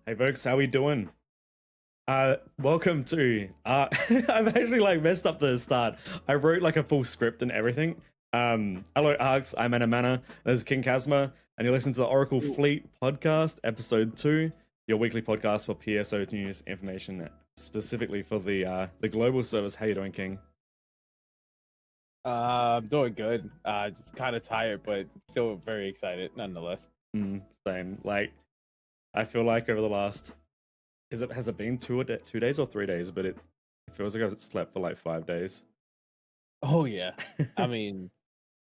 Hey folks, how we doing? Welcome to I've actually like messed up the start. I wrote like a full script and everything. Hello Arks, I'm Anamana, this is XingKazma, and you listen to the Oracle Fleet Podcast, episode 2, your weekly podcast for PSO2 news information specifically for the global service. How you doing, King? I'm doing good. Just kind of tired, but still very excited nonetheless. Same. Like I feel like over the last has it been 2 days or 3 days, but it feels like I've slept for like 5 days. Oh yeah. I mean,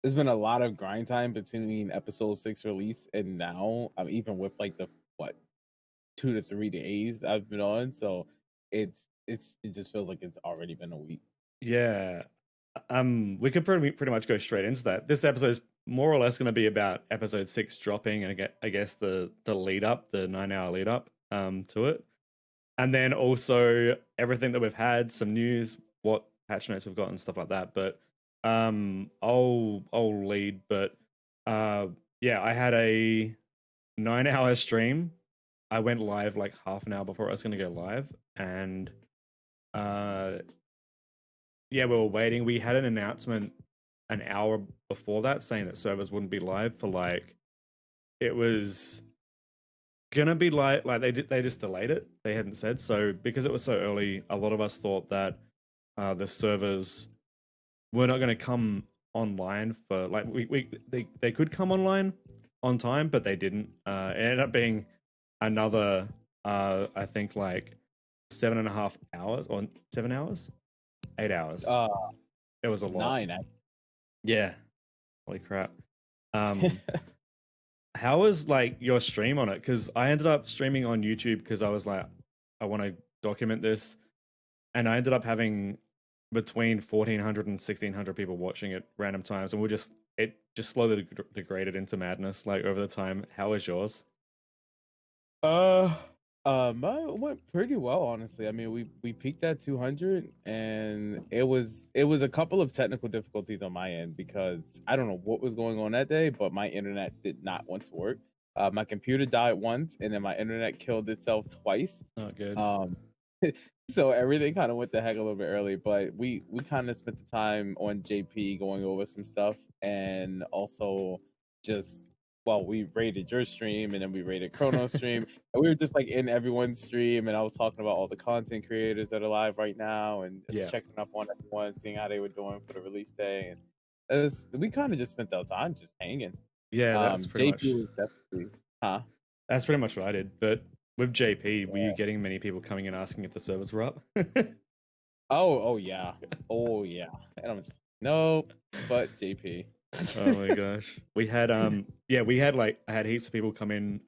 there's been a lot of grind time between episode 6 release and now. I'm even with like the what 2 to 3 days I've been on, so it just feels like it's already been a week. Yeah. We could pretty much go straight into that. This episode is more or less going to be about episode 6 dropping, and I guess the lead up, the 9 hour lead up to it, and then also everything that we've had, some news, what patch notes we've got, and stuff like that. But I'll lead. But yeah, I had a 9 hour stream. I went live like half an hour before I was going to go live, and uh yeah, we were waiting. We had an announcement an hour before that saying that servers wouldn't be live for like it was gonna be like they just delayed it. They hadn't said so because it was so early. A lot of us thought that the servers were not going to come online for like they could come online on time, but they didn't. It ended up being another I think like 7.5 hours or 7 hours, 8 hours. Uh, It was a lot. 9. Yeah. Holy crap. Um, how was like your stream on it? Because I ended up streaming on YouTube because I was like, I want to document this, and I ended up having between 1,400 and 1,600 people watching at random times, and it just slowly degraded into madness like over the time. How was yours? Uh, mine went pretty well, honestly. I mean, we peaked at 200, and it was a couple of technical difficulties on my end because I don't know what was going on that day, but my internet did not want to work. My computer died once, and then my internet killed itself twice. Not good. Um, so everything kind of went the heck a little bit early, but we kind of spent the time on JP going over some stuff, and also just well, we rated your stream and then we rated Chrono's stream, and we were just like in everyone's stream, and I was talking about all the content creators that are live right now, and Yeah. just checking up on everyone, seeing how they were doing for the release day, and we kind of just spent our time just hanging. Yeah, JP was definitely, huh? that's pretty much what I did. But with JP, were you getting many people coming and asking if the servers were up? Oh yeah, oh yeah, and I'm just nope, but JP. Oh my gosh. We had we had like I had heaps of people come in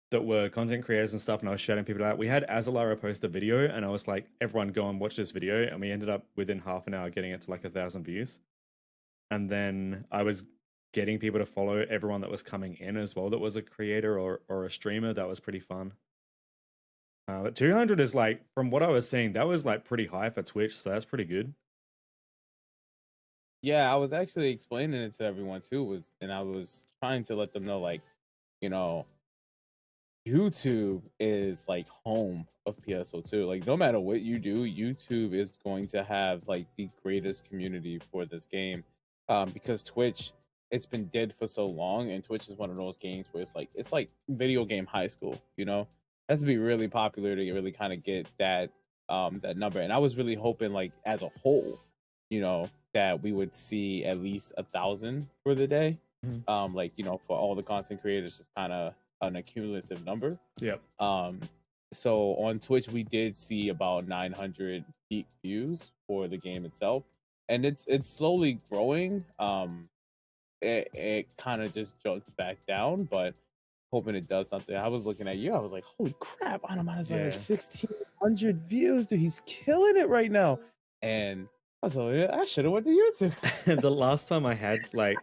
that were content creators and stuff, and I was shouting people out. We had Azalara post a video, and I was like, everyone go and watch this video, and we ended up within half an hour getting it to like 1,000 views. And then I was getting people to follow everyone that was coming in as well that was a creator or a streamer. That was pretty fun. But 200 is like, from what I was seeing, that was like pretty high for Twitch, so that's pretty good. Yeah, I was actually explaining it to everyone too, and I was trying to let them know, like, you know, YouTube is like home of PSO2. Like, no matter what you do, YouTube is going to have like the greatest community for this game. Because Twitch, it's been dead for so long, and Twitch is one of those games where it's like video game high school, It has to be really popular to really kind of get that number. And I was really hoping, like, as a whole, that we would see at least 1,000 for the day. Like, for all the content creators, just kind of an accumulative number. Yep. So on Twitch, we did see about 900 peak views for the game itself, and it's slowly growing. It kind of just jumps back down, but hoping it does something. I was looking at you, I was like, holy crap, Anamana's like 1,600 views, dude. He's killing it right now. And I was like, I should have went to YouTube. The last time I had, like,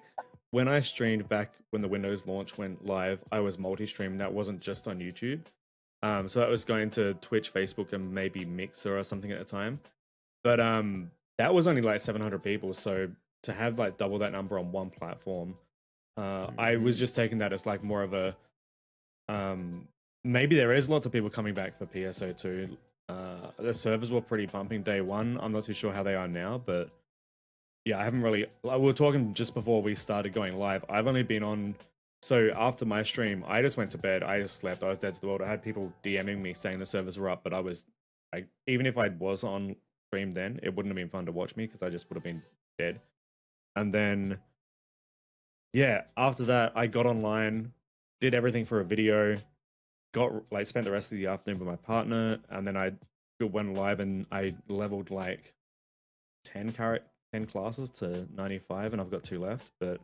when I streamed back when the Windows launch went live, I was multi-streaming. That wasn't just on YouTube. So that was going to Twitch, Facebook, and maybe Mixer or something at the time. But that was only like 700 people. So to have like double that number on one platform, I was just taking that as like more of a maybe there is lots of people coming back for PSO2. The servers were pretty pumping day one. I'm not too sure how they are now, but yeah, I haven't really. We were talking just before we started going live. I've only been on. So after my stream, I just went to bed. I just slept. I was dead to the world. I had people DMing me saying the servers were up, but I was, even if I was on stream then, it wouldn't have been fun to watch me because I just would have been dead. And then, yeah, after that, I got online, did everything for a video, spent the rest of the afternoon with my partner, and then I went live and I leveled like 10 classes to 95, and I've got 2 left. But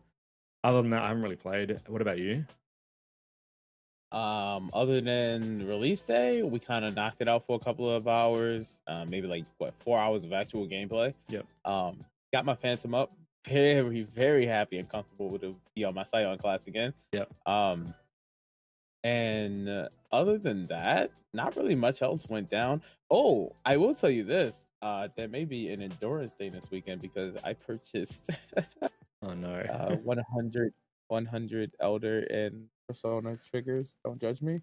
other than that, I haven't really played. What about you? Other than release day, we kind of knocked it out for a couple of hours, maybe like 4 hours of actual gameplay. Yep. Got my Phantom up, very, very happy and comfortable with it be on my site on class again. Yep. And other than that, not really much else went down. Oh, I will tell you this. There may be an endurance day this weekend because I purchased Oh no. 100 Elder and Persona triggers. Don't judge me.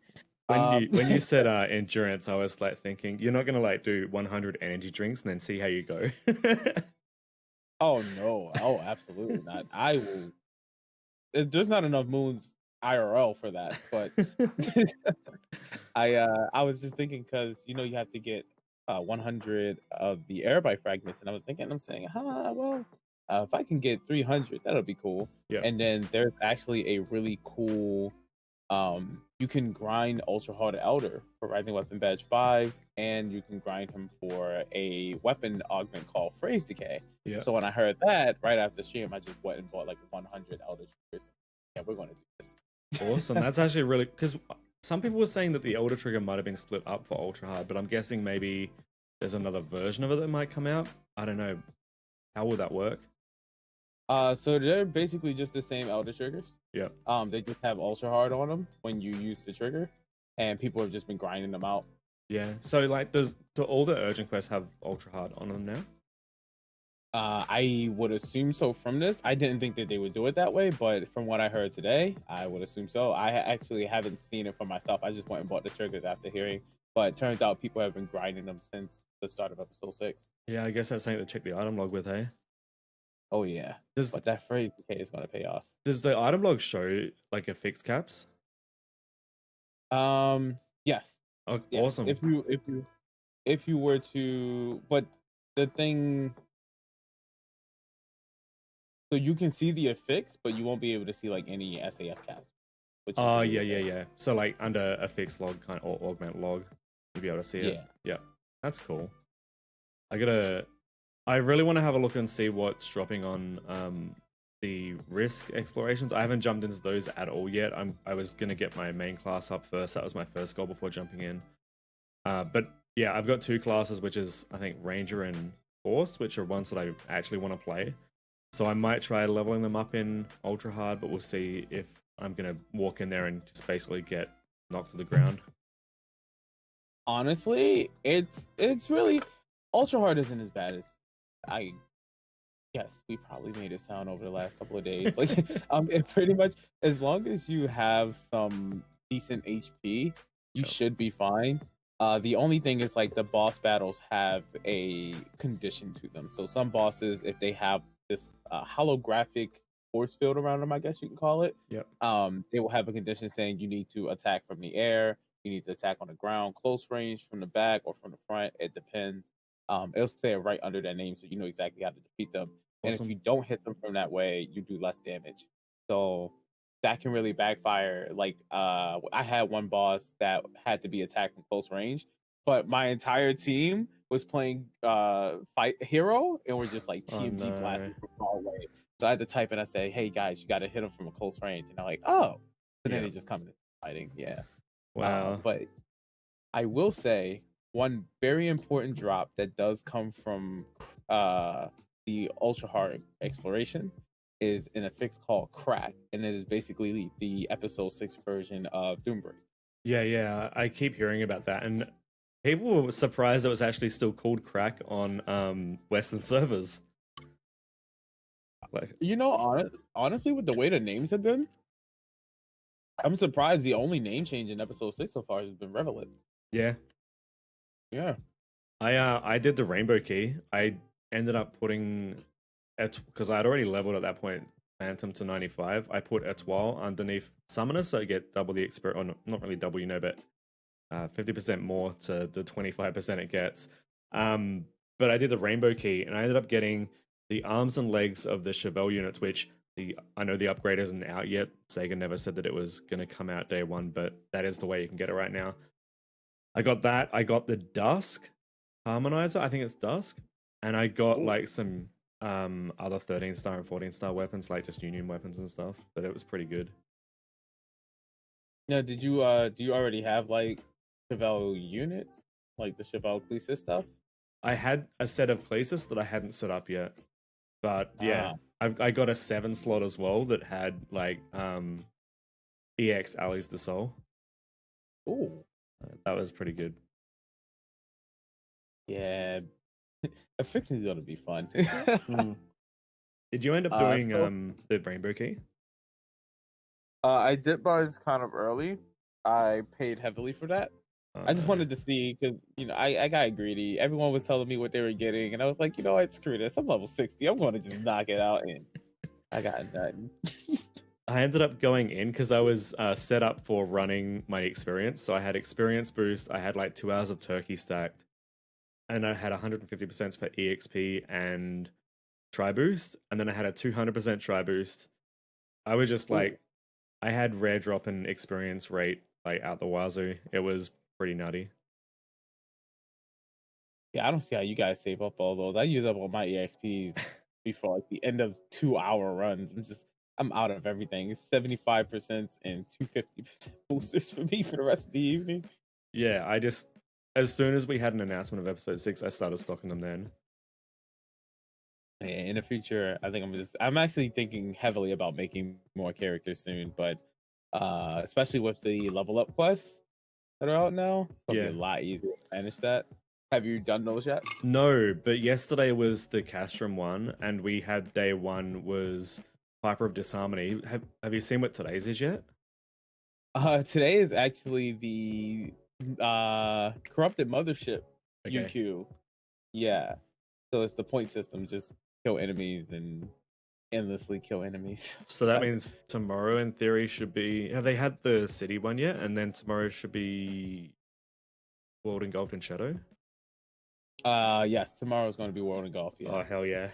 When you said endurance, I was like thinking you're not gonna like do 100 energy drinks and then see how you go. Oh no! Oh, absolutely not. I will. There's not enough moons IRL for that, but I was just thinking because you have to get 100 of the airby fragments, and I'm saying, well, if I can get 300, that'll be cool. Yeah. And then there's actually a really cool, you can grind Ultra Hard Elder for Rising Weapon Badge 5s, and you can grind him for a weapon augment called Phrase Decay. Yeah. So when I heard that right after stream, I just went and bought like 100 Elder triggers. Yeah, we're going to do this. Awesome. That's actually really, because some people were saying that the Elder trigger might have been split up for Ultra Hard, but I'm guessing maybe there's another version of it that might come out. I don't know. How would that work? So they're basically just the same Elder triggers. Yeah. They just have Ultra Hard on them when you use the trigger, and people have just been grinding them out. Yeah. So like, do all the urgent quests have Ultra Hard on them now? I would assume so from this. I didn't think that they would do it that way, but from what I heard today, I would assume so. I actually haven't seen it for myself. I just went and bought the triggers after hearing, but it turns out people have been grinding them since the start of episode 6. Yeah, I guess that's something to check the item log with, hey? Oh yeah, but that Phrase Decay is going to pay off. Does the item log show like a fixed caps? Yes. Oh, yeah. Awesome. If you were to, but the thing. So you can see the affix, but you won't be able to see like any SAF caps. Oh yeah. So like under a fixed log or augment log, you'll be able to see it. Yeah, that's cool. I really want to have a look and see what's dropping on the risk explorations. I haven't jumped into those at all yet. I was gonna get my main class up first. That was my first goal before jumping in. But yeah, I've got 2 classes, which is I think Ranger and Force, which are ones that I actually want to play. So I might try leveling them up in Ultra Hard, but we'll see if I'm going to walk in there and just basically get knocked to the ground. Honestly, it's really... Ultra Hard isn't as bad as I guess we probably made it sound over the last couple of days. Like, it pretty much, as long as you have some decent HP, you should be fine. The only thing is like the boss battles have a condition to them. So some bosses, if they have this holographic force field around them, I guess you can call it. Yep. They will have a condition saying you need to attack from the air, you need to attack on the ground, close range, from the back, or from the front. It depends. It'll say it right under their name, so you know exactly how to defeat them. Awesome. And if you don't hit them from that way, you do less damage. So that can really backfire. Like I had one boss that had to be attacked from close range, but my entire team was playing fight hero, and we're just like TMG blasting from far away. So I had to type and I say, "Hey guys, you got to hit them from a close range," and I'm like, "Oh," and then they just come to fighting. Yeah. Wow. But I will say one very important drop that does come from the Ultra Hard exploration is an affix called Crack, and it is basically the episode 6 version of Doombreak. Yeah. I keep hearing about that, and people were surprised it was actually still called Crack on Western servers. Like, honestly, with the way the names have been, I'm surprised the only name change in episode 6 so far has been Revelant. Yeah, Yeah. I did the rainbow key. I ended up putting it because I had already leveled at that point Phantom to 95. I put Etoile underneath Summoner, so I get double the experience, or not really double, but 50% more to the 25% it gets. But I did the rainbow key, and I ended up getting the arms and legs of the Chevelle units, which I know the upgrade isn't out yet. Sega never said that it was going to come out day one, but that is the way you can get it right now. I got that. I got the Dusk Harmonizer. I think it's Dusk, and I got like some other 13-star and 14-star weapons, like just Union weapons and stuff. But it was pretty good. Now, do you already have like Chevelle units, like the Chevelle Clesis stuff? I had a set of Clesis that I hadn't set up yet, but yeah, I got a 7 slot as well that had like EX Allies the Soul. Ooh, that was pretty good. Yeah, a fixing's gonna be fun. Did you end up doing the rainbow key? I did mine kind of early. I paid heavily for that. I just wanted to see because I got greedy. Everyone was telling me what they were getting, and I was like, you know what, screw this. I'm level 60. I'm going to just knock it out, and I got nothing. I ended up going in because I was set up for running my experience. So I had experience boost. I had like 2 hours of turkey stacked, and I had 150% for EXP and try boost, and then I had a 200% try boost. I was just like, I had rare drop and experience rate like out the wazoo. It was pretty nutty. Yeah, I don't see how you guys save up all those. I use up all my EXPs before like the end of 2-hour runs. I'm out of everything. It's 75% and 250% boosters for me for the rest of the evening. Yeah, I just as soon as we had an announcement of episode 6, I started stocking them then. Yeah, in the future, I think I'm actually thinking heavily about making more characters soon, but especially with the level up quests that are out now, it's gonna be a lot easier to manage that. Have you done those yet? No, but yesterday was the Castrum one, and we had day 1 was Piper of Disharmony. Have you seen what today's is yet? Today is actually the corrupted mothership UQ. Yeah. So it's the point system, just kill enemies and endlessly kill enemies. So that means tomorrow in theory should be, have they had the city one yet? And then tomorrow should be World Engulfed in Shadow? Yes, tomorrow's going to be World Engulfed. Yeah. Oh hell yeah.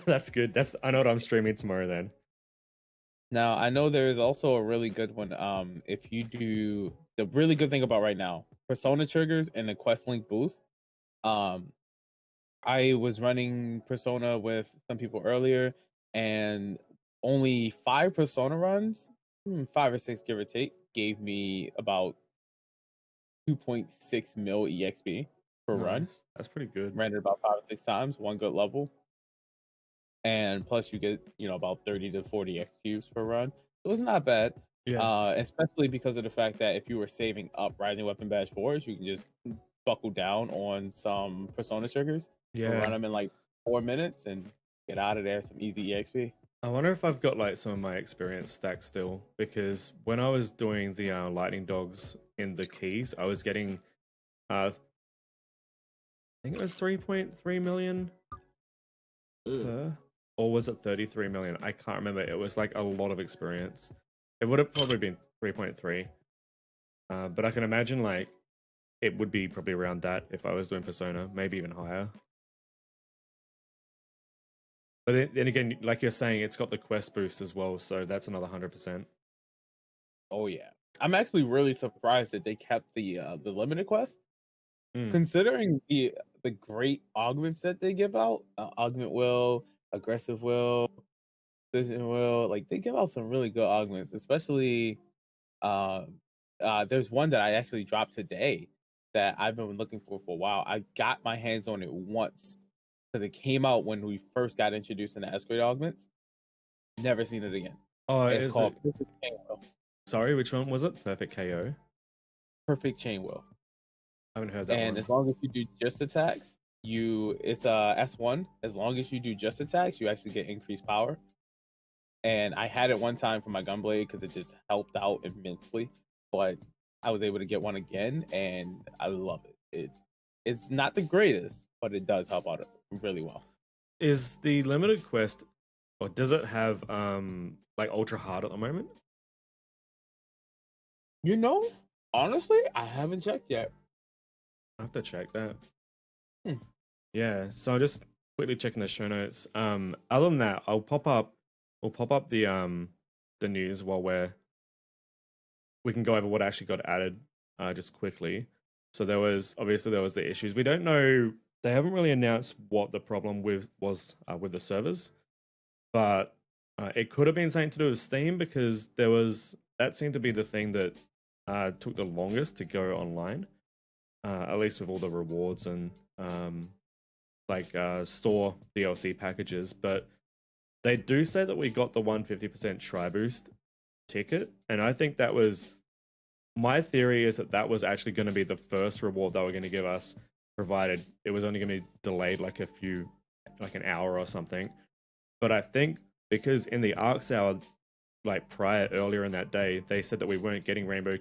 That's good. I know what I'm streaming tomorrow then. Now, I know there is also a really good one. If you do the really good thing about right now, Persona triggers and the quest link boost. I was running Persona with some people earlier, and only 5 Persona runs, 5 or 6 give or take, gave me about 2.6 mil EXP per run. That's pretty good. Ran it about 5 or 6 times, one good level. And plus you get, about 30 to 40 X cubes per run. So it's not bad. Yeah. Especially because of the fact that if you were saving up Rising Weapon Badge 4s, you can just buckle down on some Persona triggers. Yeah. Run them in like 4 minutes and get out of there. Some easy EXP. I wonder if I've got like some of my experience stacked still, because when I was doing the lightning dogs in the keys, I was getting I think it was 3.3 million per, or was it 33 million? I can't remember. It was like a lot of experience. It would have probably been 3.3. But I can imagine like it would be probably around that if I was doing Persona, maybe even higher. But then again, like you're saying, it's got the quest boost as well, so that's another 100%. Oh yeah, I'm actually really surprised that they kept the limited quest, considering the great augments that they give out. Augment will, aggressive will, precision will. Like they give out some really good augments, especially. There's one that I actually dropped today that I've been looking for a while. I got my hands on it once because it came out when we first got introduced into S-grade augments. Never seen it again. Oh, it's called Perfect Chain Will. Sorry, which one was it? Perfect KO? Perfect Chain Will. I haven't heard that and one. As long as you do just attacks, it's S1. As long as you do just attacks, you actually get increased power. and I had it one time for my gunblade because it just helped out immensely. But I was able to get one again, and I love it. It's not the greatest, but it does help out really well. Is the limited quest, or does it have like ultra hard at the moment? You know, honestly, I haven't checked yet. I have to check that. Hmm. Yeah, so I'm just quickly checking the show notes. Other than that, we'll pop up the news while we can go over what actually got added just quickly. So there was the issues. We don't know. They haven't really announced what the problem was with the servers, but it could have been something to do with Steam because that seemed to be the thing that took the longest to go online. At least with all the rewards and store DLC packages. But they do say that we got the 150% try boost ticket, and I think that was my theory is that was actually going to be the first reward they were going to give us, provided it was only going to be delayed like an hour or something. But I think because in the Arcs hour, like prior earlier in that day, they said that we weren't getting rainbow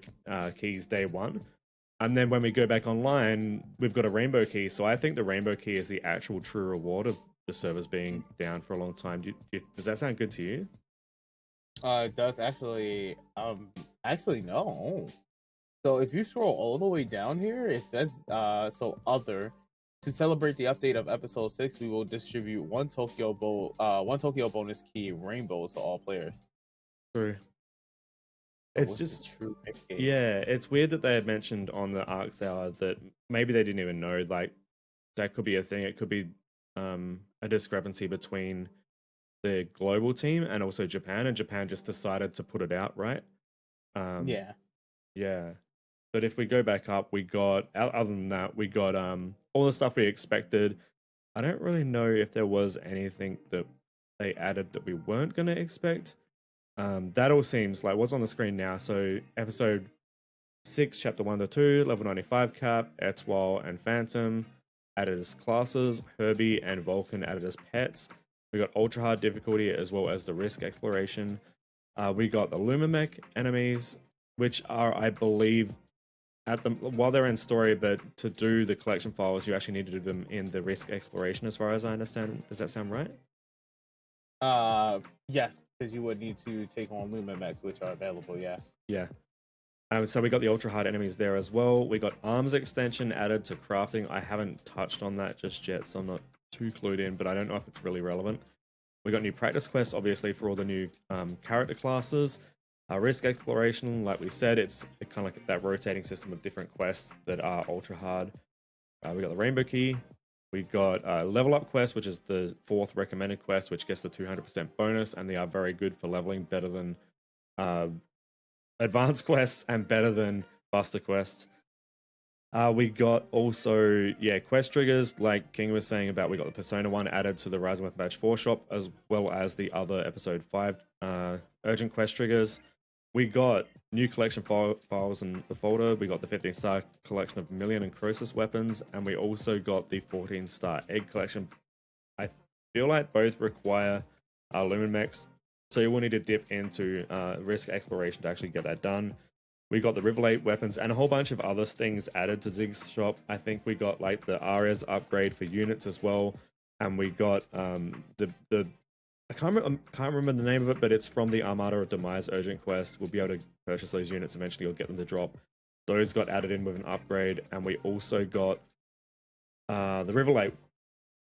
keys day one. And then when we go back online, we've got a rainbow key. So I think the rainbow key is the actual true reward of the servers being down for a long time. Does that sound good to you? It does actually. Actually no. So if you scroll all the way down here, it says so other. To celebrate the update of episode 6, we will distribute one Tokyo bonus key rainbow to all players. True. So It's just true. yeah, it's weird that they had mentioned on the Arcs hour that maybe they didn't even know. Like that could be a thing. It could be a discrepancy between the global team and also Japan, and Japan just decided to put it out, right? Yeah. Yeah. But if we go back up, we got other than that, we got all the stuff we expected. I don't really know if there was anything that they added that we weren't going to expect. That all seems like what's on the screen now. So episode 6, chapter 1 to 2, level 95 cap, Etoile and Phantom added as classes, Herbie and Vulcan added as pets. We got ultra hard difficulty as well as the risk exploration. We got the Lumamech enemies, which are, I believe, while they're in story, but to do the collection files, you actually need to do them in the risk exploration, as far as I understand. Does that sound right? Yes, because you would need to take on Lumamechs, which are available. Yeah. Yeah. So we got the ultra hard enemies there as well. We got arms extension added to crafting. I haven't touched on that just yet, so I'm not too clued in, but I don't know if it's really relevant. We got new practice quests, obviously, for all the new character classes. Risk exploration, like we said, it's kind of like that rotating system of different quests that are ultra hard. We got the rainbow key. We got level up quest, which is the 4th recommended quest, which gets the 200% bonus, and they are very good for leveling, better than advanced quests and better than buster quests. We got also, quest triggers, like King was saying about, we got the Persona 1 added to the Rising Weapon Badge 4 shop, as well as the other episode 5 urgent quest triggers. We got new collection files in the folder. We got the 15-star collection of Million and Croesus weapons, and we also got the 14-star egg collection. I feel like both require Luminmex, so you will need to dip into risk exploration to actually get that done. We got the Riverlate weapons and a whole bunch of other things added to Zig's shop. I think we got like the Ares upgrade for units as well, and we got the I can't remember the name of it, but it's from the Armada of Demise urgent quest. We'll be able to purchase those units eventually or get them to drop. Those got added in with an upgrade, and we also got the Riverlate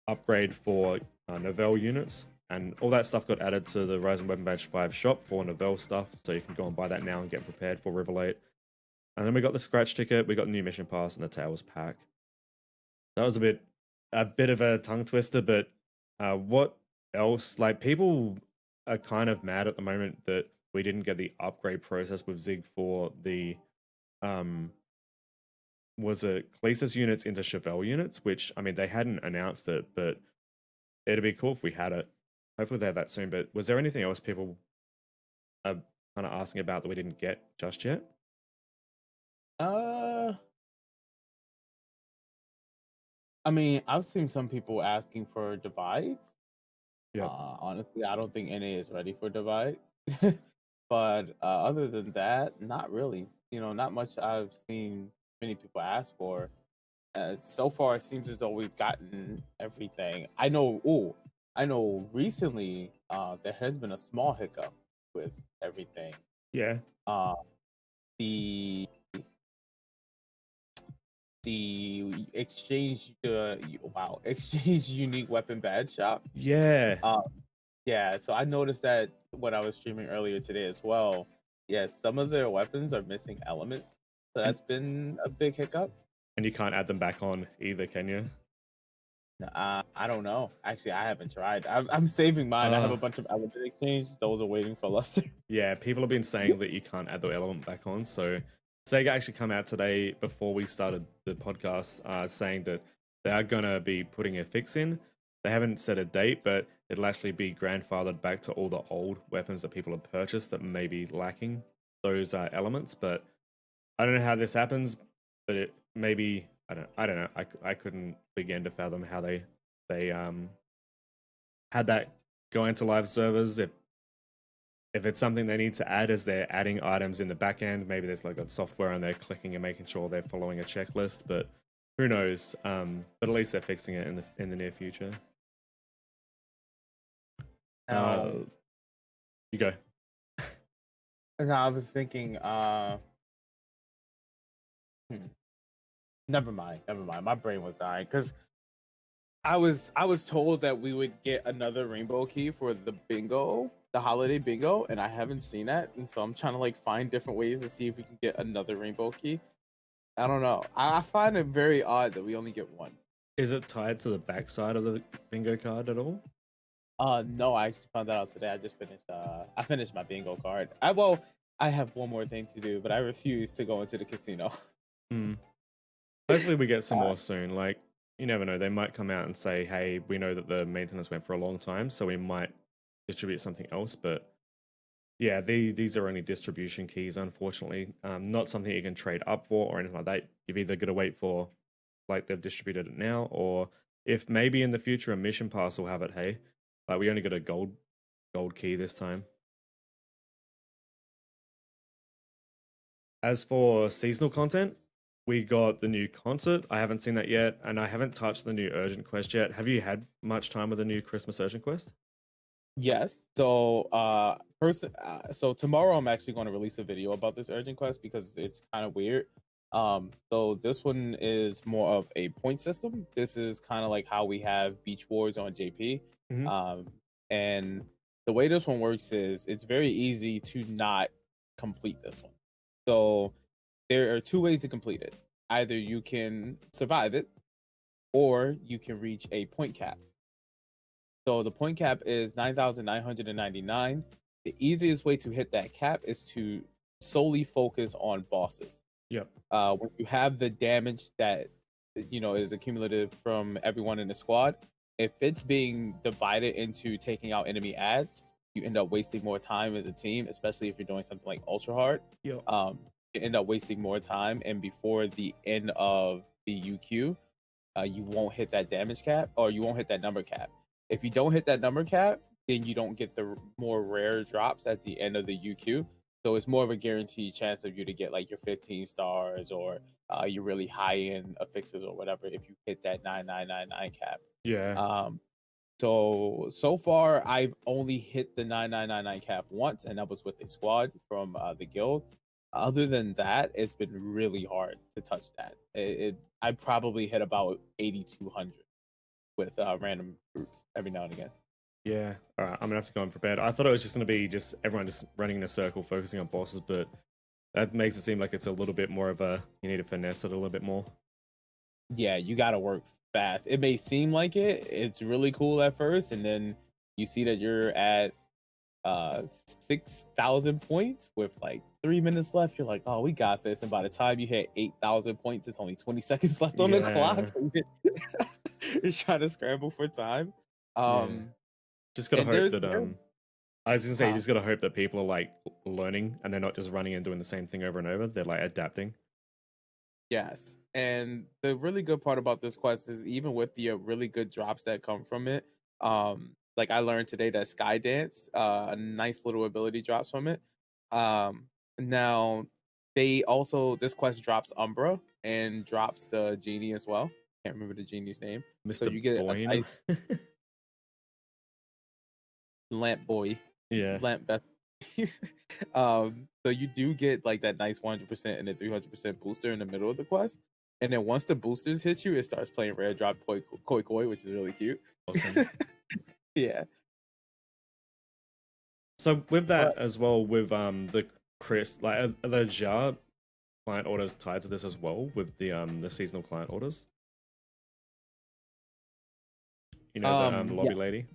upgrade for Novell units, and all that stuff got added to the Rising Weapon Badge 5 shop for Novell stuff, so you can go and buy that now and get prepared for Riverlate. And then we got the scratch ticket, we got the new mission pass, and the Towers pack. That was a bit of a tongue twister, but what else? Like, people are kind of mad at the moment that we didn't get the upgrade process with Zig for the was it Clesus units into Chevelle units, which, I mean, they hadn't announced it, but it'd be cool if we had it. Hopefully they have that soon. But was there anything else people are kind of asking about that we didn't get just yet? I mean, I've seen some people asking for divides. Yep. Honestly, I don't think NA is ready for divides. But other than that, not really. Not much I've seen many people ask for. So far, it seems as though we've gotten everything. I know. Oh, I know. Recently, there has been a small hiccup with everything. Yeah. Uh, the the exchange unique weapon badge shop. Yeah. Yeah, so I noticed that when I was streaming earlier today as well. Yeah, some of their weapons are missing elements, so And that's been a big hiccup. and you can't add them back on either, can you? I don't know. Actually, I haven't tried. I'm saving mine. I have Uh a bunch of element exchange. Those are waiting for luster. yeah, people have been saying that you can't add the element back on. So Sega actually come out today before we started the podcast, saying that they are gonna be putting a fix in. They haven't set a date, but it'll actually be grandfathered back to all the old weapons that people have purchased that may be lacking those elements. But I don't know how this happens, but it maybe I don't know. I couldn't begin to fathom how they had that go into live servers. If it's something they need to add as they're adding items in the back end, maybe there's like that software and they're clicking and making sure they're following a checklist. But who knows? But at least they're fixing it in the near future. Now, You go. I was thinking. Never mind. Never mind. My brain was dying because I was told that we would get another rainbow key for the bingo, the holiday bingo, and I haven't seen that, and so I'm trying to like find different ways to see if we can get another rainbow key. I don't know. I find it very odd that we only get one. Is it tied to the backside of the bingo card at all? No, I actually found that out today. I just finished. I finished my bingo card. I have one more thing to do, but I refuse to go into the casino. Hmm. Hopefully, we get some more soon. Like, you never know. They might come out and say, hey, we know that the maintenance went for a long time, so we might distribute something else. But yeah, these are only distribution keys, unfortunately. Not something you can trade up for or anything like that. You've either got to wait for, like, they've distributed it now, or if maybe in the future a mission pass will have it, hey, like, we only got a gold key this time. As for seasonal content, we got the new concert. I haven't seen that yet, and I haven't touched the new urgent quest yet. Have you had much time with the new Christmas urgent quest? Yes. So, so tomorrow I'm actually going to release a video about this urgent quest because it's kind of weird. So this one is more of a point system. This is kind of like how we have Beach Wars on JP. Mhm. And the way this one works is it's very easy to not complete this one. So there are two ways to complete it. Either you can survive it, or you can reach a point cap. So the point cap is 9,999. The easiest way to hit that cap is to solely focus on bosses. Yep. When you have the damage that is accumulative from everyone in the squad, if it's being divided into taking out enemy ads, you end up wasting more time as a team, especially if you're doing something like ultra hard. Yep. You end up wasting more time, and before the end of the UQ, you won't hit that damage cap, or you won't hit that number cap. If you don't hit that number cap, then you don't get the more rare drops at the end of the UQ. So it's more of a guaranteed chance of you to get like your 15 stars or your really high end affixes or whatever if you hit that 9999 cap. Yeah. So far I've only hit the 9999 cap once, and that was with a squad from the guild. Other than that, it's been really hard to touch that. I probably hit about 8,200 with random groups every now and again. Yeah. All right. I'm gonna have to go unprepared. I thought it was just gonna be just everyone just running in a circle, focusing on bosses, but that makes it seem like it's a little bit more of a you need to finesse it a little bit more. Yeah, you got to work fast. It may seem like it's really cool at first, and then you see that you're at 6,000 points with like 3 minutes left. You're like, oh, we got this. And by the time you hit 8,000 points, it's only 20 seconds left on the clock. You're trying to scramble for time. Just gotta hope that I was gonna say, you Huh. just gotta hope that people are like learning and they're not just running and doing the same thing over and over. They're like adapting. Yes. And the really good part about this quest is even with the really good drops that come from it, like I learned today that Sky Dance, a nice little ability drops from it. Now they also this quest drops Umbra and drops the genie as well. Can't remember the genie's name. So Mr. you get a Boyne. nice lamp boy, Yeah. lamp Beth. So you do get like that nice 100% and a 300% booster in the middle of the quest. And then once the boosters hit you, it starts playing rare drop koi koi, which is really cute. Awesome. Yeah. So with But that as well, with the Chris, like are the Jar client orders tied to this as well with the seasonal client orders? You know the yeah, lobby lady.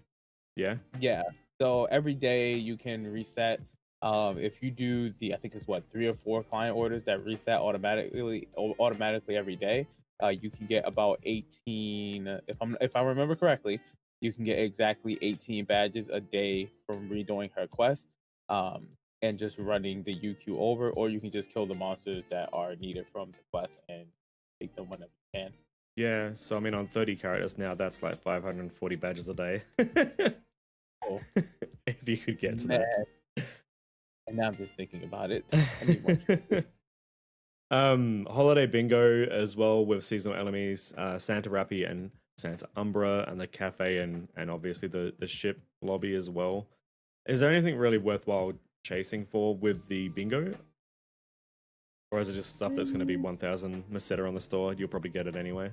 Yeah. yeah. So every day you can reset. If you do I think it's what 3 or 4 client orders that reset automatically every day. You can get about 18. If I remember correctly, you can get exactly 18 badges a day from redoing her quest, and just running the UQ over, or you can just kill the monsters that are needed from the quest and take them whenever you can. Yeah. So I mean, on 30 characters now, that's like 540 badges a day. Oh If you could get to man, that. and now I'm just thinking about it. I need more characters. Holiday bingo as well with seasonal enemies, Santa Rappy and Santa Umbra, and the cafe and obviously the ship lobby as well. Is there anything really worthwhile chasing for with the bingo? Or is it just stuff that's going to be 1,000 Meseta on the store? You'll probably get it anyway.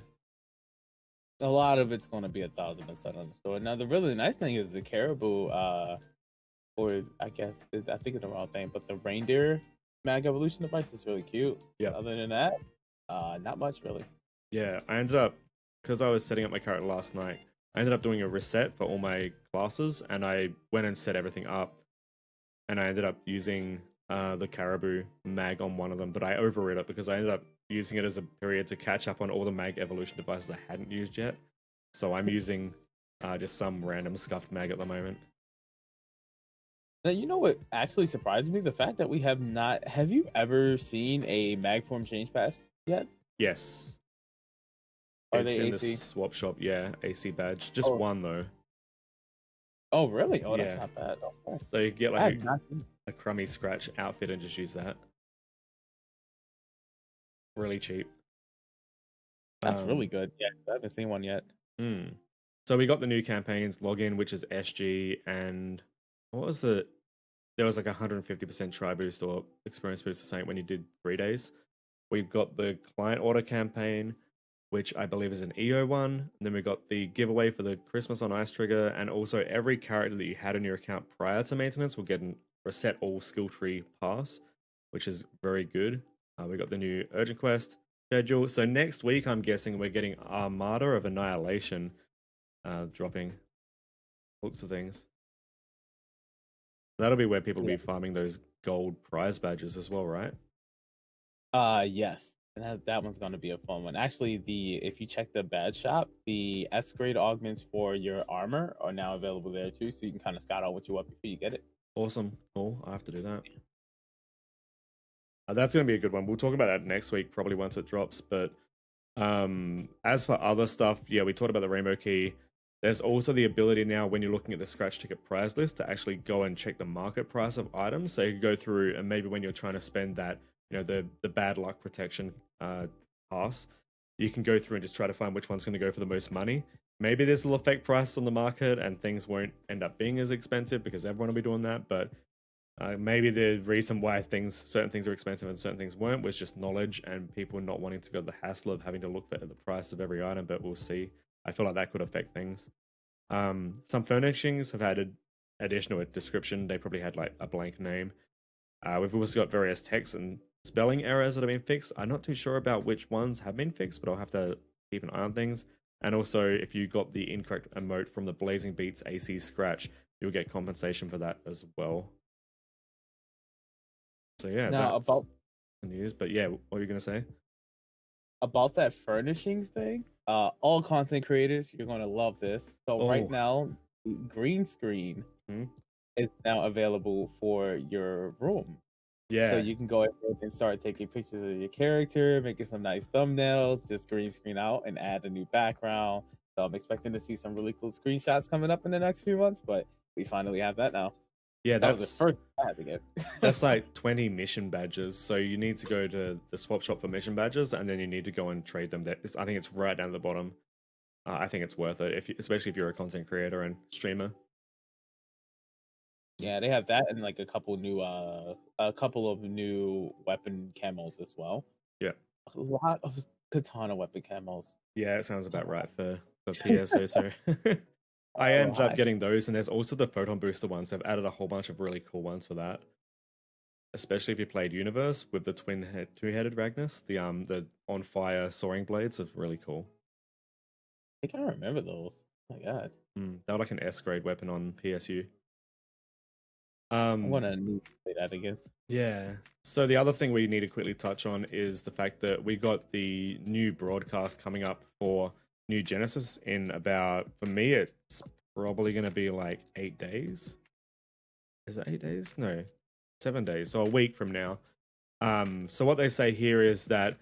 A lot of it's going to be 1,000% on the store. Now, the really nice thing is the caribou, or I guess I think it's the wrong thing, but the reindeer mag evolution device is really cute. Yeah. Other than that, not much really. Yeah, I ended up, because I was setting up my character last night, I ended up doing a reset for all my classes, and I went and set everything up, and I ended up using the Caribou mag on one of them, but I overrid it because I ended up using it as a period to catch up on all the mag evolution devices I hadn't used yet. So I'm using just some random scuffed mag at the moment. Now, you know what actually surprised me? The fact that we have not. Have you ever seen a mag form change pass yet? Yes, Are it's they in the AC? swap shop. Yeah, AC badge, just Oh, one though. oh, really? Oh, that's Yeah, not bad. Oh, so you get I like have not seen. a crummy scratch outfit and just use that. Really cheap. That's Um, really good. Yeah, I haven't seen one yet. hmm. So we got the new campaigns login, which is SG, and what was the? There was like 150% try boost or experience boost or something when you did 3 days. We've got the client order campaign, which I believe is an EO one. And then we got the giveaway for the Christmas on Ice Trigger, and also every character that you had in your account prior to maintenance will get a reset all skill tree pass, which is very good. We got the new urgent quest schedule. So next week, I'm guessing we're getting Armada of Annihilation dropping looks of things. That'll be where people will Yeah. be farming those gold prize badges as well, right? Yes. And that one's gonna be a fun one. Actually, if you check the badge shop, the S grade augments for your armor are now available there too, so you can kind of scout out what you want before you get it. Awesome. Cool. I have to do that. That's going to be a good one. We'll talk about that next week, probably once it drops. But as for other stuff, yeah, we talked about the Rainbow Key. There's also the ability now, when you're looking at the scratch ticket prize list, to actually go and check the market price of items. So you can go through, and maybe when you're trying to spend that, the bad luck protection pass, you can go through and just try to find which one's going to go for the most money. Maybe this will affect price on the market, and things won't end up being as expensive because everyone will be doing that. But maybe the reason why certain things are expensive and certain things weren't was just knowledge and people not wanting to go the hassle of having to look at the price of every item. But we'll see. I feel like that could affect things. Some furnishings have had an additional description. They probably had like a blank name. We've also got various text and spelling errors that have been fixed. I'm not too sure about which ones have been fixed, but I'll have to keep an eye on things. And also, if you got the incorrect emote from the Blazing Beats AC scratch, you'll get compensation for that as well. So yeah, Now that's the news. But yeah, what were you gonna say? about that furnishings thing, all content creators, you're gonna love this. So right Oh, now, green screen hmm? is now available for your room. So Yeah, you can go ahead and start taking pictures of your character, making some nice thumbnails, just green screen out and add a new background. So I'm expecting to see some really cool screenshots coming up in the next few months, but we finally have that now. Yeah, That was the that's first I had to get. that's like 20 mission badges. So you need to go to the swap shop for mission badges, and then you need to go and trade them. I think it's right down at the bottom. I think it's worth it, especially if you're a content creator and streamer. Yeah, they have that and like a couple of new weapon camos as well. Yeah, A lot of katana weapon camos. yeah, it sounds A about right lot. for PSO2. I A ended up lot. getting those, and there's also the photon booster ones. They've added a whole bunch of really cool ones for that. Especially if you played Universe with the two-headed Ragnus, the on fire soaring blades are really cool. I can't remember those. Oh my god. They were like an S grade weapon on PSU. I'm gonna need to play that again. Yeah. So the other thing we need to quickly touch on is the fact that we got the new broadcast coming up for New Genesis in about, for me, it's probably going to be like 8 days. Is it 8 days? No, 7 days. So a week from now. So what they say here is that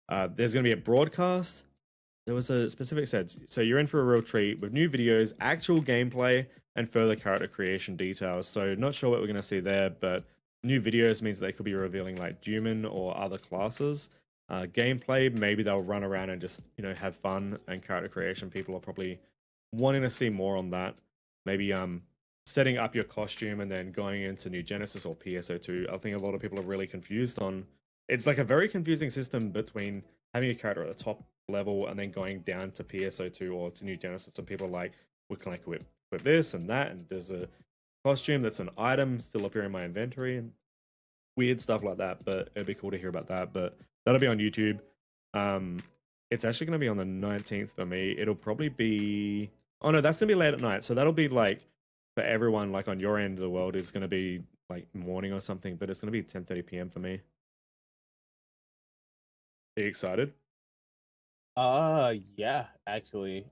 there's going to be a broadcast. There was a specific set. So you're in for a real treat with new videos, actual gameplay, and further character creation details. So not sure what we're going to see there, but new videos means they could be revealing like Duman or other classes. Gameplay, maybe they'll run around and just have fun, and character creation. People are probably wanting to see more on that. Maybe setting up your costume and then going into New Genesis or PSO2. I think a lot of people are really confused on. It's like a very confusing system between having a character at the top level and then going down to PSO2 or to New Genesis, and people are like, we can like equip this and that, and there's a costume that's an item still appear in my inventory and weird stuff like that. But it'd be cool to hear about that. But that'll be on YouTube. It's actually going to be on the 19th for me. It'll probably be, oh no, that's going to be late at night, so that'll be like for everyone, like on your end of the world, is going to be like morning or something, but it's going to be 10:30 p.m. for me. Are you excited? Yeah, actually.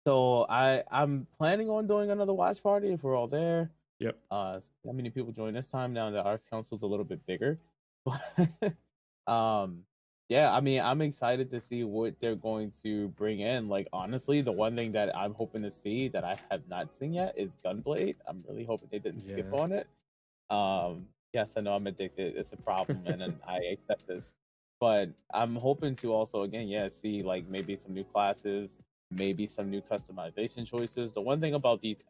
So I'm planning on doing another watch party if we're all there. Yep. How many people join this time? Now the Arts Council's a little bit bigger, but yeah. I mean, I'm excited to see what they're going to bring in. Like honestly, the one thing that I'm hoping to see that I have not seen yet is Gunblade. I'm really hoping they didn't skip Yeah. on it. Yes, I know I'm addicted. It's a problem, and I accept this. But I'm hoping to also, again, yeah, see like maybe some new classes, maybe some new customization choices. The one thing about these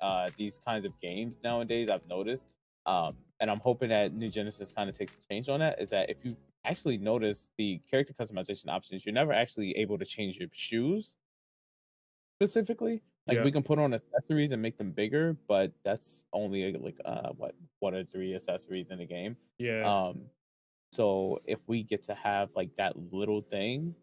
kinds of games nowadays, I've noticed, and I'm hoping that New Genesis kind of takes a change on that, is that if you actually notice the character customization options, you're never actually able to change your shoes specifically. Like Yeah. we can put on accessories and make them bigger, but that's only like what 1 or 3 accessories in the game. Yeah. Um, so if we get to have like that little thing,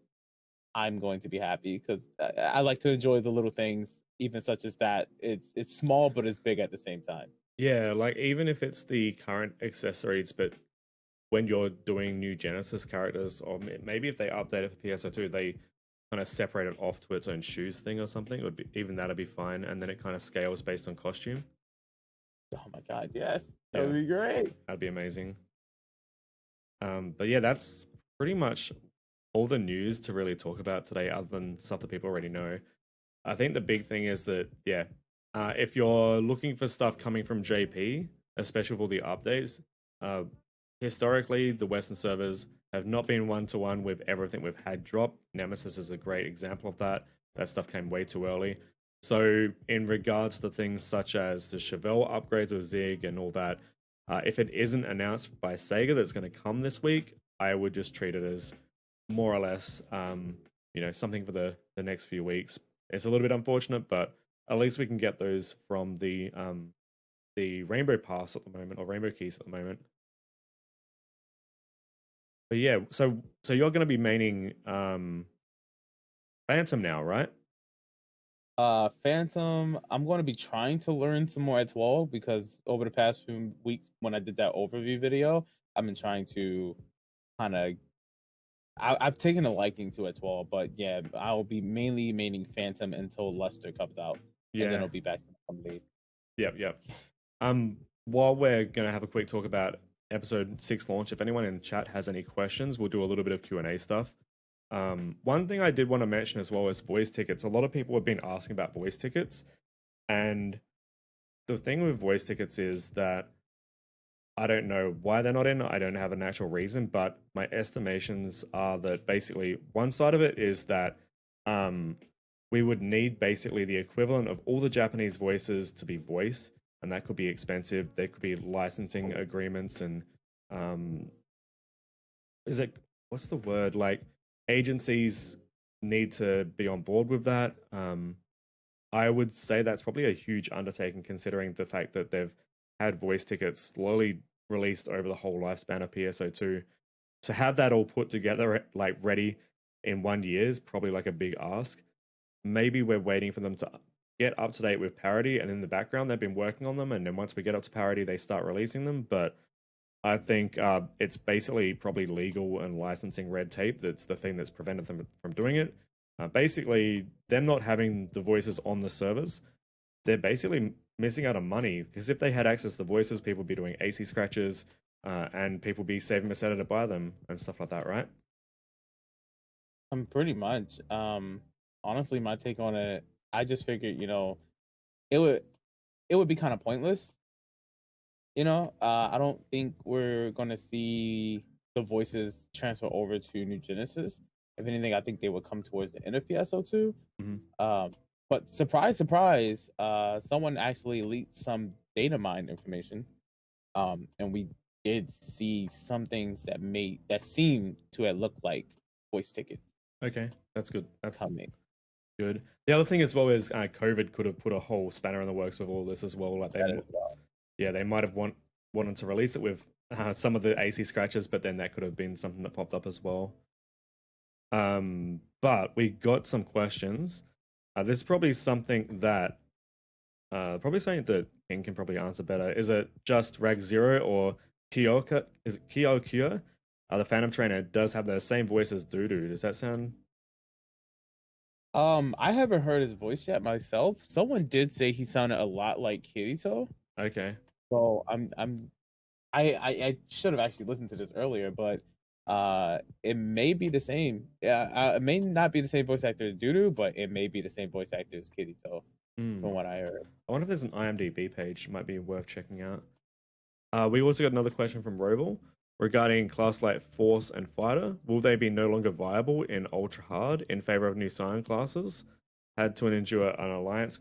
I'm going to be happy because I like to enjoy the little things, even such as that. It's small but it's big at the same time. Yeah, like even if it's the current accessories, but when you're doing new Genesis characters, or maybe if they update it for PSO2, they kind of separate it off to its own shoes thing or something. It would be, even that'd be fine, and then it kind of scales based on costume. Oh my god, yes, that Yeah, would be great. that'd be amazing. But yeah, that's pretty much all the news to really talk about today, other than stuff that people already know. I think the big thing is that, yeah, if you're looking for stuff coming from JP, especially with all the updates, uh, historically, the Western servers have not been one to one with everything we've had drop. Nemesis is a great example of that. That stuff came way too early. So, in regards to things such as the Chevelle upgrades with Zig and all that, if it isn't announced by Sega that's going to come this week, I would just treat it as more or less, something for the next few weeks. It's a little bit unfortunate, but at least we can get those from the Rainbow Pass at the moment, or Rainbow Keys at the moment. But yeah, so you're going to be maining Phantom now, right? Phantom, I'm going to be trying to learn some more at 12 because over the past few weeks when I did that overview video, I've been trying to kind of I've taken a liking to at 12, but yeah, I'll be mainly maining Phantom until Luster comes out, and then Yeah. I'll be back to Blade. Yep. While we're gonna have a quick talk about episode 6 launch, if anyone in chat has any questions, we'll do a little bit of Q&A stuff. One thing I did want to mention as well is voice tickets. A lot of people have been asking about voice tickets, and the thing with voice tickets is that I don't know why they're not in. I don't have an actual reason, but my estimations are that basically one side of it is that um, we would need basically the equivalent of all the Japanese voices to be voiced, and that could be expensive. There could be licensing agreements and um, is it what's the word like agencies need to be on board with that. I would say that's probably a huge undertaking considering the fact that they've had voice tickets slowly released over the whole lifespan of PSO2. To have that all put together, like ready in 1 year, is probably like a big ask. Maybe we're waiting for them to get up to date with parity, and in the background, they've been working on them. And then once we get up to parity, they start releasing them. But I think it's basically probably legal and licensing red tape that's the thing that's prevented them from doing it. Basically, them not having the voices on the servers, they're basically missing out on money because if they had access to the voices, people would be doing AC scratches and people would be saving a setter to buy them and stuff like that, right? Pretty much. Honestly, my take on it, I just figured, it would it would be kind of pointless. I don't think we're gonna see the voices transfer over to New Genesis. If anything, I think they would come towards the end of PSO2. Mm-hmm. But surprise, surprise, someone actually leaked some data mine information. And we did see some things that seemed to have looked like voice tickets Okay, that's good. That's coming. good. The other thing as well is COVID could have put a whole spanner in the works with all this as well. Like That as well. yeah, they might have wanted to release it with some of the AC scratches, but then that could have been something that popped up as well. But we got some questions. This is probably something that King can probably answer better. Is it just Rag Zero or Kyoka? Is it Kyokyo? The Phantom Trainer does have the same voice as Doodoo. Does that sound I haven't heard his voice yet myself. Someone did say he sounded a lot like Kirito. okay? So I should have actually listened to this earlier, but it may be the same. Yeah, it may not be the same voice actor as Dudu, but it may be the same voice actor as Kirito, Hmm. from what I heard. I wonder if there's an IMDb page. Might be worth checking out. We also got another question from Roval regarding class like Force and Fighter. Will they be no longer viable in Ultra Hard in favor of new Scion classes? Had to endure an alliance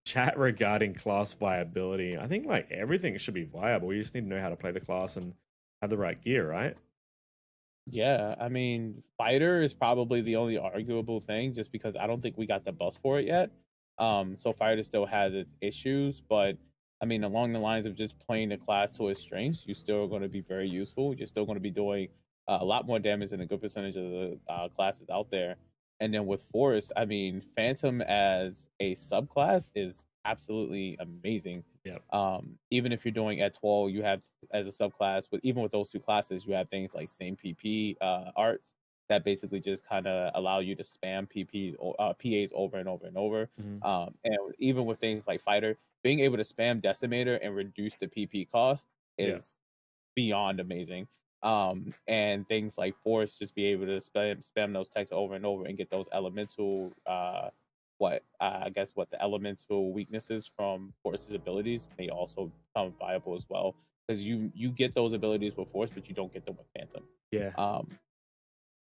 chat regarding class viability. I think like everything should be viable. You just need to know how to play the class and have the right gear, right? Yeah, I mean, fighter is probably the only arguable thing, just because I don't think we got the bus for it yet. So fighter still has its issues, but I mean, along the lines of just playing the class to its strengths, you're still going to be very useful. You're still going to be doing a lot more damage than a good percentage of the classes out there. And then with force, I mean, Phantom as a subclass is absolutely amazing. Yep. Even if you're doing at 12, you have as a subclass, but even with those two classes, you have things like same PP arts that basically just kind of allow you to spam PAs over and over and over. Mm-hmm. And even with things like fighter, being able to spam decimator and reduce the PP cost Yeah. is beyond amazing. And things like force, just be able to spam those texts over and over and get those elemental I guess what the elemental weaknesses from Force's abilities may also become viable as well, because you get those abilities with Force, but you don't get them with Phantom. Yeah. Um,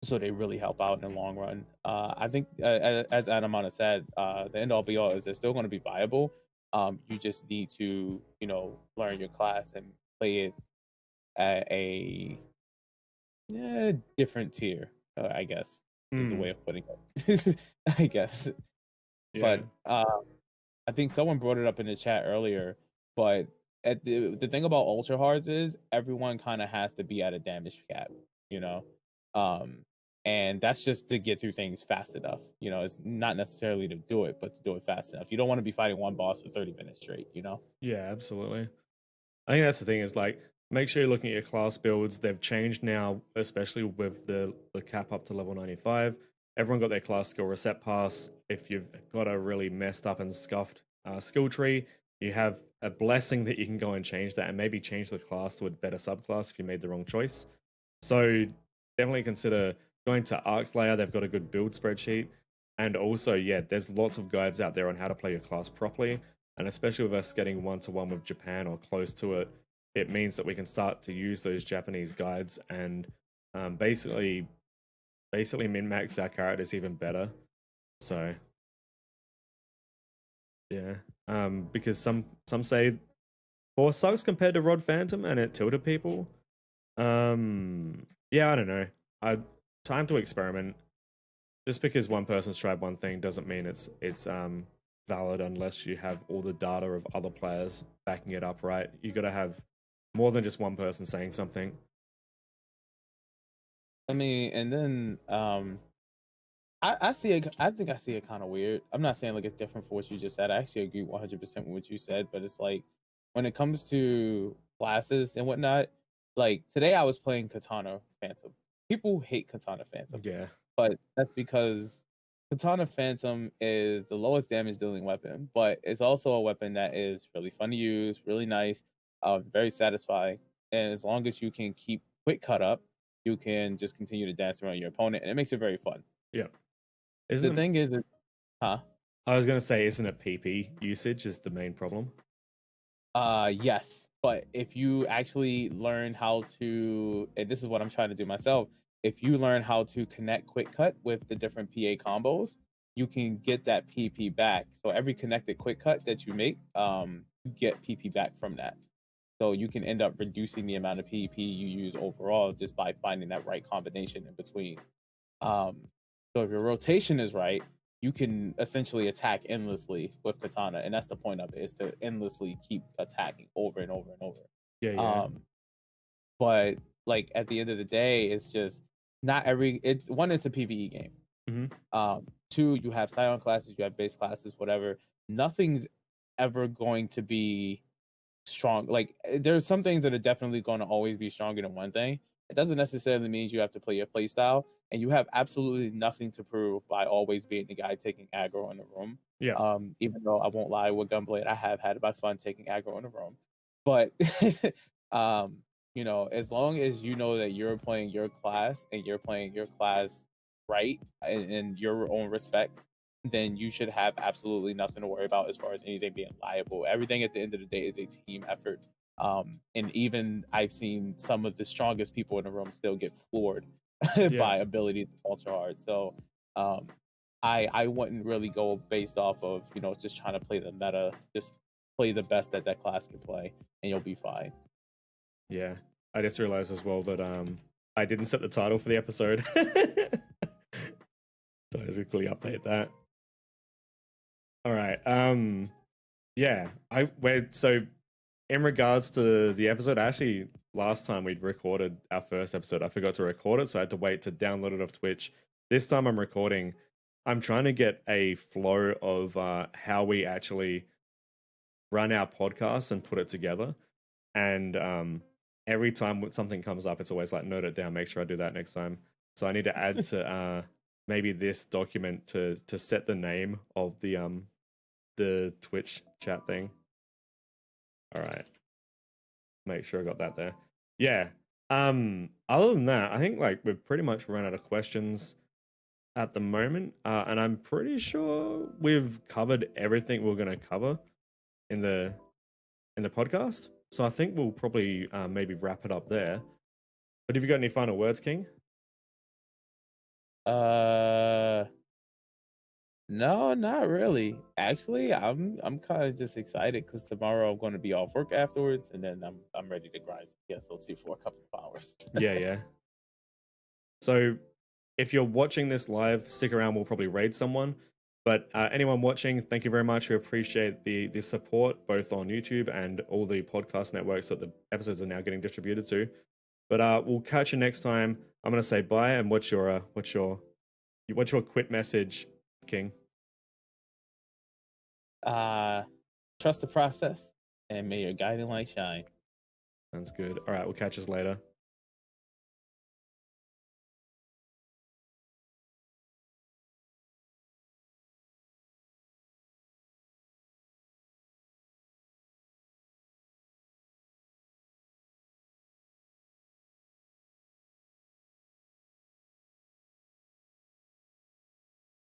so they really help out in the long run. I think, as Anamana said, the end all be all is they're still going to be viable. You just need to learn your class and play it at a different tier. I guess is a way of putting it. I guess. Yeah. But I think someone brought it up in the chat earlier. But the thing about ultra hards is everyone kind of has to be at a damage cap, you know, um, and that's just to get through things fast enough. It's not necessarily to do it, but to do it fast enough. You don't want to be fighting one boss for 30 minutes straight. Yeah, absolutely. I think that's the thing is like make sure you're looking at your class builds. They've changed now, especially with the cap up to level 95. Everyone got their class skill reset pass. If you've got a really messed up and scuffed skill tree, you have a blessing that you can go and change that and maybe change the class to a better subclass if you made the wrong choice. So definitely consider going to ArcSlayer, they've got a good build spreadsheet. And also, yeah, there's lots of guides out there on how to play your class properly. And especially with us getting 1-to-1 with Japan or close to it, it means that we can start to use those Japanese guides and basically min-max our characters even better. So yeah, because some say Force sucks compared to Rod Phantom and it tilted people. Yeah, I don't know. Time to experiment. Just because one person's tried one thing doesn't mean it's valid unless you have all the data of other players backing it up, right? You got to have more than just one person saying something. I mean, and then I see it. I think I see it kind of weird. I'm not saying like it's different for what you just said. I actually agree 100% with what you said, but it's like when it comes to classes and whatnot. Like today, I was playing Katana Phantom. People hate Katana Phantom, Yeah, but that's because Katana Phantom is the lowest damage dealing weapon, but it's also a weapon that is really fun to use, really nice, very satisfying. And as long as you can keep quick cut up, you can just continue to dance around your opponent, and it makes it very fun. yeah. The Isn't it? thing is, huh? I was gonna say, isn't it PP usage is the main problem? Yes, but if you actually learn how to, and this is what I'm trying to do myself, if you learn how to connect quick cut with the different PA combos, you can get that PP back. So every connected quick cut that you make, you get PP back from that. So you can end up reducing the amount of PP you use overall just by finding that right combination in between. Um, so if your rotation is right, you can essentially attack endlessly with katana, and that's the point of it, is to endlessly keep attacking over and over and over. Yeah, yeah. Um, but like at the end of the day, it's just not every. It's one. It's a PVE game. Two, you have Scion classes, you have base classes, whatever. Nothing's ever going to be strong. Like there's some things that are definitely going to always be stronger than one thing. It doesn't necessarily mean you have to play your play style, and you have absolutely nothing to prove by always being the guy taking aggro in the room. Yeah, Even though I won't lie, with Gunblade, I have had my fun taking aggro in the room. But um, as long as you know that you're playing your class and you're playing your class right in your own respects, then you should have absolutely nothing to worry about as far as anything being liable. Everything at the end of the day is a team effort. And even I've seen some of the strongest people in the room still get floored yeah, by ability to ultra hard. So um, I wouldn't really go based off of just trying to play the meta. Just play the best that that class can play, and you'll be fine. yeah. I just realized as well that I didn't set the title for the episode. So I just quickly update that. All right. Yeah. So in regards to the episode, actually last time we'd recorded our first episode, I forgot to record it, so I had to wait to download it off Twitch. This time I'm recording. I'm trying to get a flow of how we actually run our podcast and put it together. And every time something comes up, it's always like note it down, make sure I do that next time. So I need to add to maybe this document to set the name of the Twitch chat thing. All right. Make sure I got that there. Yeah. Other than that, I think like we've pretty much run out of questions at the moment. And I'm pretty sure we've covered everything we're gonna cover in the podcast. So I think we'll probably maybe wrap it up there. But have you got any final words, King? No, not really. Actually, I'm kind of just excited because tomorrow I'm going to be off work afterwards, and then I'm ready to grind PSO2 for a couple of hours. Yeah, yeah. So if you're watching this live, stick around. We'll probably raid someone. But anyone watching, thank you very much. We appreciate the support both on YouTube and all the podcast networks that the episodes are now getting distributed to. But we'll catch you next time. I'm gonna say bye. And what's your quit message, King? Trust the process, and may your guiding light shine. Sounds good. All right, we'll catch us later.